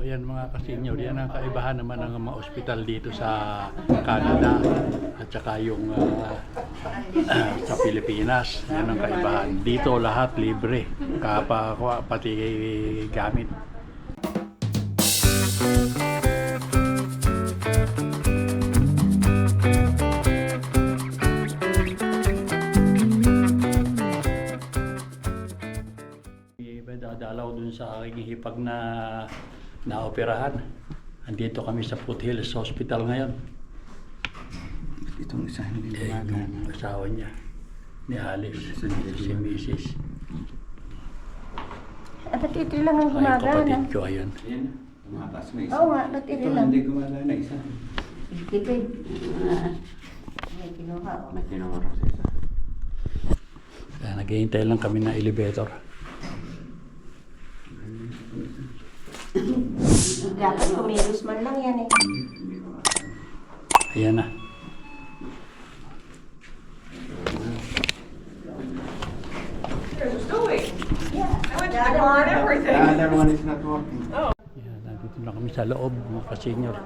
ayan mga kasenyor, yan ang kaibahan naman ng mga ospital dito sa Canada at saka yung sa Pilipinas. Yan ang kaibahan. Dito lahat libre, pati gamit. Dadalaw dun sa aking hipag na naoperahan. Andito kami sa Foothills Hospital ngayon. Itong isa hindi gumagana. Yung asawa niya, ni Alice, si Mrs. Ba't ito lang ang Ay, gumagana? kapatid ko, ayan. Ayan, tumataas na isa. Oo nga, ba't ito Ito lang? hindi gumagana isa. Tipid. May kinuha. May tinawara sa isa. Kaya naghihintay lang kami ng elevator. Dapat kumilos man lang yan eh. Ayan na. The Other one is not working. Ayan, nandito na kami sa loob, mga ka-senior.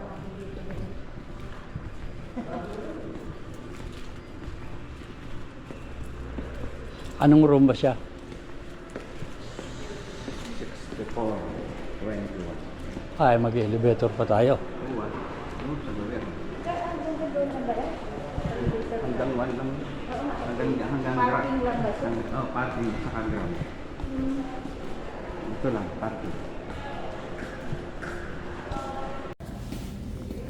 Anong room ba siya? 64, 21. Ay, mag-elevator pa tayo. Sa gobyerno. Hanggang 1 lang. Hanggang Parking lang ba siya? Oh, parking sa kanila. Ito lang, parking.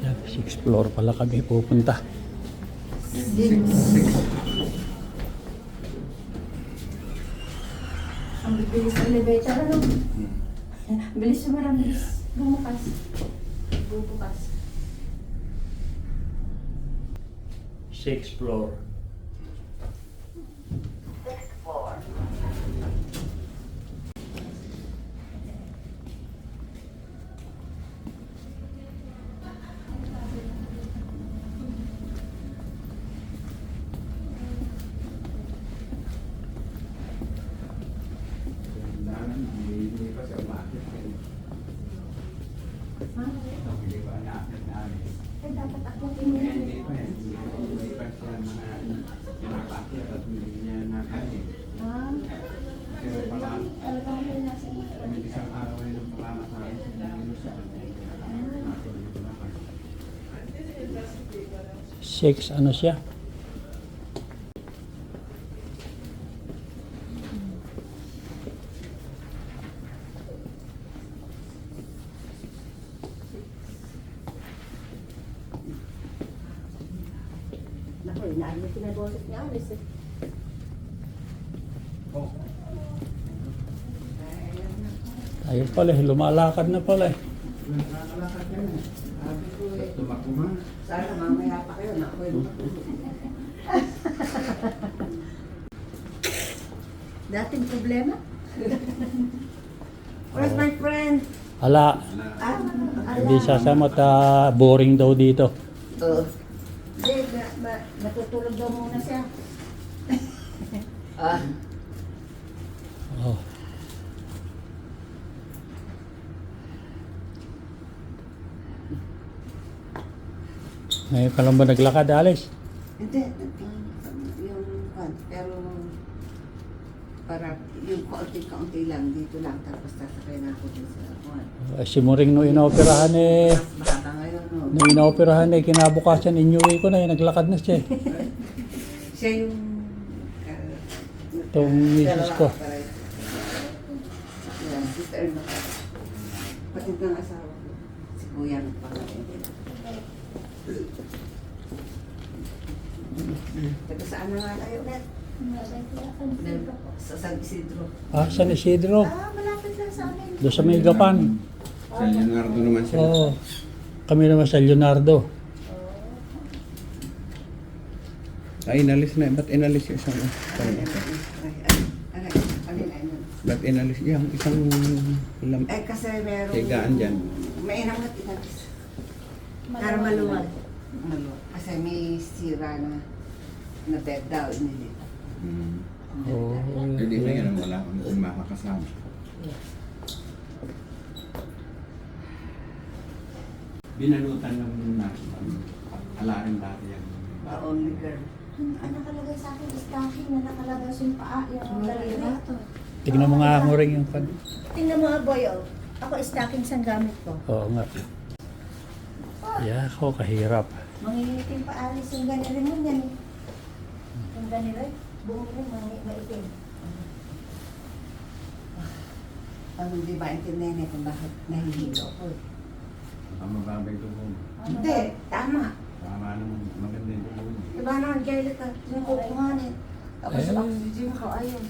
Yan, 6th floor pala kami pupunta. 6. Ang bibilis ng elevator, ano? Bilis yung marang bilis. Bumukas. Bubukas. 6th floor. Hindi pa siya umakit. Hindi pa na-akit namin. Eh, dapat ako Hindi pa siya nakakakit at hindi niya nakain. Pero parang may isang araw ay nang pagkakakain siya ng siya. 6, ano siya? Naku, inaan mo pinaboses niya alis eh. Ayun pala, lumalakad na pala eh. Nakakalakad ka na. Sabi ko tumakbo nga. Sana mamaya pa kayo, naku yun. Dating problema? Where's my friend? Ala, hindi sasama at boring daw dito. Hindi, natutulog daw muna siya. Oh. Ngayon ka lang ba naglakad, Alice? Hindi, pero para yung kaunti-kaunti lang, dito lang, tapos sasakay na ako dun sa buwan. Si Muring no inaoperahan eh. Mas bata ngayon, no? Nung inaoperahan eh, kinabukasan, inyuwi ko na eh, naglakad na siya eh. Siya yung... Itong misis ko. Yan, sister na ka. Patid ng asawa ko. Si Kuya nagpangalan. Taga saan na nga kayo ulit? Sa San Isidro. Ah, San Isidro. Malapit lang sa amin. Doon sa may Gapan. Sa Leonardo naman sila. Oo. Kami naman sa Leonardo. Ay, inalis na. Ba't inalis yung isang... Ba't inalis yung isang... Eh kasi meron... Higaan dyan. Mainam na tinalis. Para maluwag. Kasi may sira na bed daw inilita. Oo. Hindi na yan. Wala kang makakasama. binalutan ng alarin dati yan. Only girl. Ang nakalagay sa akin, stocking na nakalagay yung paa, yung daliri. Tignan mo nga mo rin yung pan. Tingnan mo boy, oh. Ako stocking sa gamit ko. Oo nga. Yeah, ako kahirap. Mangingitim pa alis yung ganito mo yan. Yung ganito, buong rin, maitim. Ang hindi maintindihan niya kung bakit nahihilo ko. Ang mababay tuhong. Hindi, tama. Tama naman, maganda yung tuhong. Diba naman, Angelica, sinukukuhanin. Tapos Eh. oxygen ko, ayos.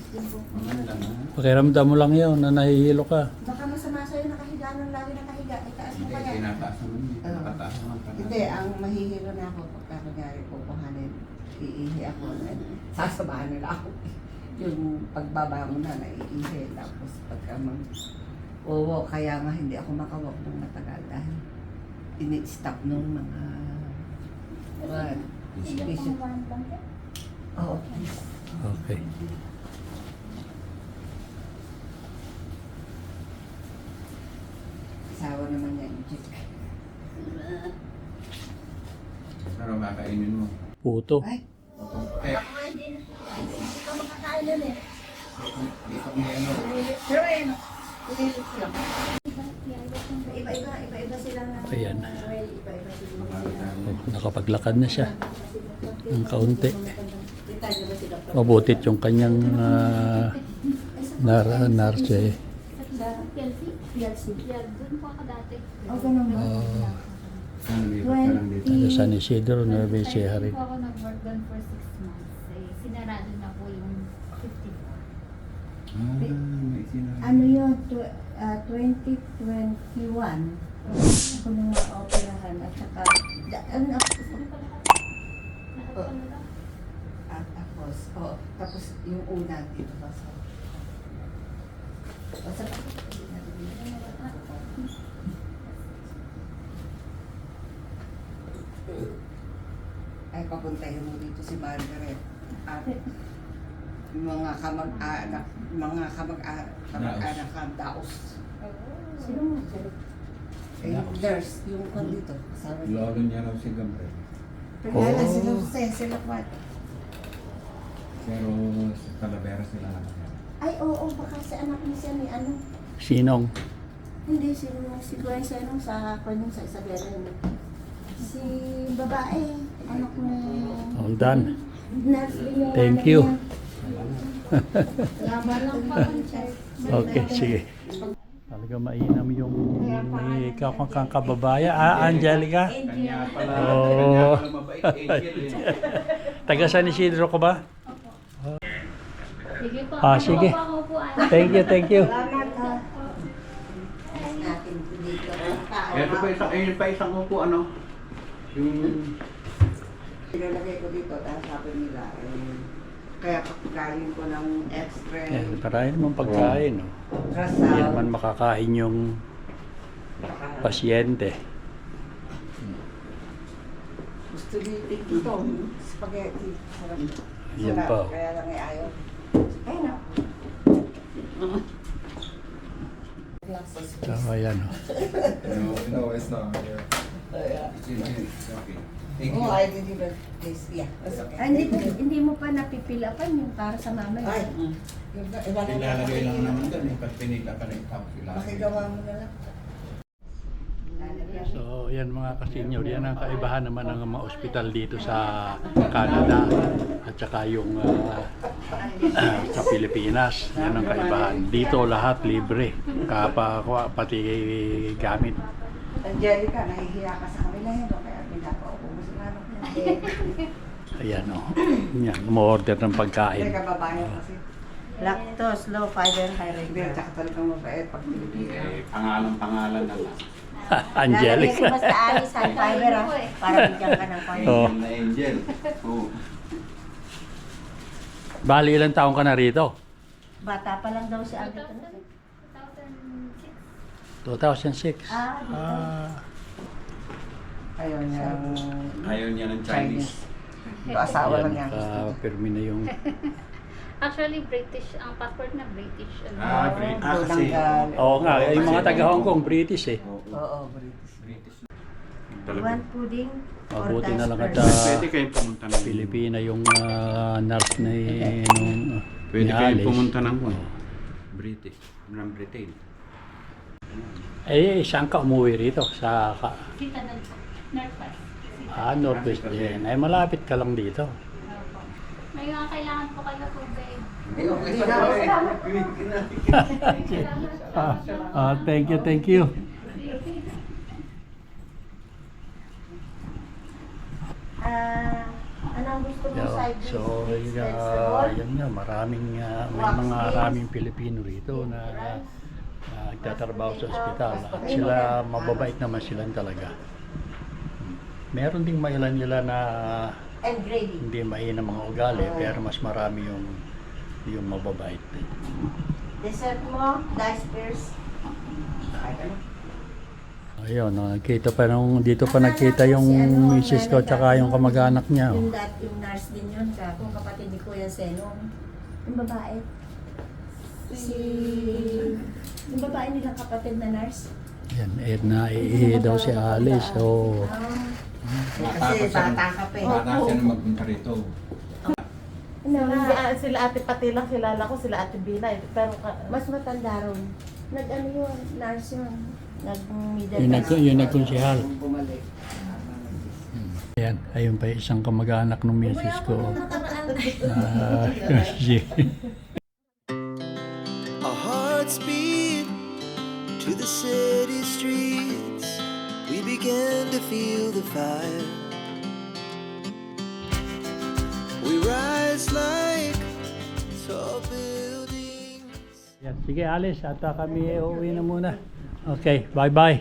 Maganda na. Pakiramdam mo lang yun na nahihilo ka. Baka masama sa'yo nakahiga nung lagi nakahiga. Itaas mo Hindi, kaya. tinataas naman yun. Oo. Nakataas naman. Hindi, ang mahihilo na ako pagka kunyari kukuhanin, iihi ako. Sasabahan nila ako. Yung pagbaba mo na, naiihi. Tapos pagka oo, kaya nga hindi ako makawak ng matagal dahil ini-stop nung mga Hindi patient. pang warm lang yan. Oo. Okay. Asawa naman niya yung chick. Pero kakainin mo. Puto. Ay, Eh, Ako nga hindi ka makakain nun eh. dito may ano. pero ayun, umilit lang. Iba-iba sila na. Ayan. Iba-iba sila. Oh, nakapaglakad na siya. Ng kaunti. Detalye ba sila? Mabutit yung kanyang narche. Doon po ako dati. O, ganun ba? Ano dito? Parang dito. Taga San Isidro, Nueva Ecija rin. Po ako nag-work doon for 6 months. Eh, sinarado na po yung 54. May sinara. Ano yun? 2021. Ako nung operahan at saka, ano ako? At tapos, tapos yung una dito ba sa... Basta pa. Ay, papuntahin mo dito si Margaret. At mga kamag-anak ang daos. Sino mo? Eh, nurse, yung kon dito. Kasama niya. Lolo niya raw si Gabriel. Pagkala Oh. sila Jose, sila Kwat. Pero sa Talavera sila naman. Ay, oo, baka si anak niya siya ni ano. Sinong? Hindi, si Gwen Senong sa kanyang sa Isabela yun. Si babae, anak ni... All done. Nurse din yung Thank nanay you. niya. Laban lang po ang chest. Okay, sige. Talaga mainam yung ikaw kang kababaya. Angelica? Kanya pala, Oo. kanya pala mabait, Angel eh. Taga San Isidro ko ba? Sige po. Sige. Ako po. Thank you, thank you. Salamat ha. Natin dito. Ito pa isang, ayun pa isang upo ano. Yung Pinalagay ko dito, tapos sabi nila, kaya pagkain ko ng extra Yan, parang naman pagkain. No? Hindi rasal. naman makakain yung pasyente. Gusto niyo ito, spaghetti. Sarap. Yan Sarap, pa. Kaya lang ay ayaw. Ay na. So, ayan. Oh. no, it's not. It's okay. Thank you. Oh, I didn't even taste. Yeah, that's okay. Ah, hindi mo pa napipilapan yung para sa mama. Ay, iba na Ilalagay lang naman doon eh. Pag pinita ka na itapos ilalagay. Makigawa mo na lang. So, yan mga kasenyor, yan ang kaibahan naman ng mga ospital dito sa Canada at saka yung sa Pilipinas. Yan ang kaibahan. Dito lahat libre, pati gamit. Angelica, nahihiya ka sa kanila yun. Kaya pinapaupo mo sila. Ayan o. Yan, umorder ng Hindi pagkain. ka babae kasi. Lactose, low fiber, high Hindi, tsaka talagang mabait pag Pilipino. Eh, pangalan na lang. Lalagay ko Angelica. basta alis, high fiber ah. Para bigyan ka ng fiber. Oh. Angel na Angel. Oh. Bali, ilang taong ka na rito? Bata pa lang daw si Ate. 2006. 2006. Ah, Ah, Ayaw niya. Ayaw niya ng Chinese. Asawa lang yan, niya. naka-permi na yung... Actually, British. Ang passport na British. British. Ah, Kasi, kasi... Oo nga, yung mga taga Hong Kong, British eh. Oo, Oo, British. British. Talaga. One pudding. Mabuti na lang at Pwede kayong pumunta ng Pilipina yung nurse na nung Pwede ni kayong Alice. pumunta ng British, ng Britain. Eh, saan ka umuwi rito? Sa Citadel po. Northwest. Northwest din. Ay, malapit ka lang dito. Opo. May mga kailangan po kayo tubig. Thank you. Anong gusto mo Yeah, side dish? so, Mixed vegetable? yun nga, maraming Pilipino rito na nagtatrabaho sa ospital. At sila, mababait naman sila talaga. Meron ding mailan nila na And gravy. hindi mainam mga ugali, pero mas marami yung mababait. Dessert mo, diced pears. Ayun, nakita pa dito pa nakita yung misis ko tsaka yung kamag-anak niya. Yung nurse din yun, kung kapatid ni Kuya Senong. Yung babae. Yung babae nilang kapatid na nurse. Yan, naiihi daw si Alice. So, Kasi bata ka pa eh. Bata siya na magpunta rito. Sila ate pati lang kilala ko, sila ate Binay. Pero Mas matanda ron. Nag-ano yun, nurse yun. Nag-middle yung nagkonsehal. Bumalik. Yan, ayun pa isang kamag-anak ng misis ko. Our hearts beat to the city streets. We began to feel the fire. We rise like tall buildings. Yan, sige Alice, at kami uuwi na muna. Okay, bye-bye.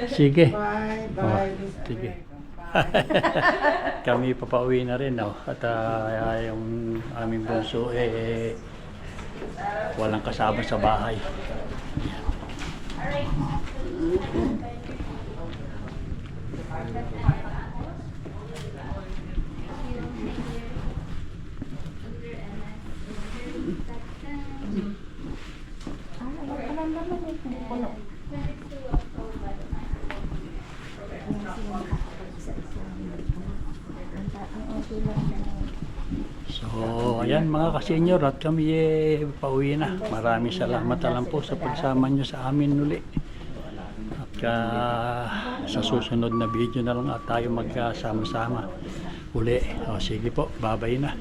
Sige. Bye. Sige. Kami papauwi na rin. At yung aming bunso walang kasama sa bahay. Alam naman eh, hindi ko na. So, ayan mga kasenyor, at kami pauwi na. Maraming salamat na lang po sa pagsama nyo sa amin uli. At sa susunod na video na lang at tayo magkasama-sama uli. O, sige po, bye-bye na.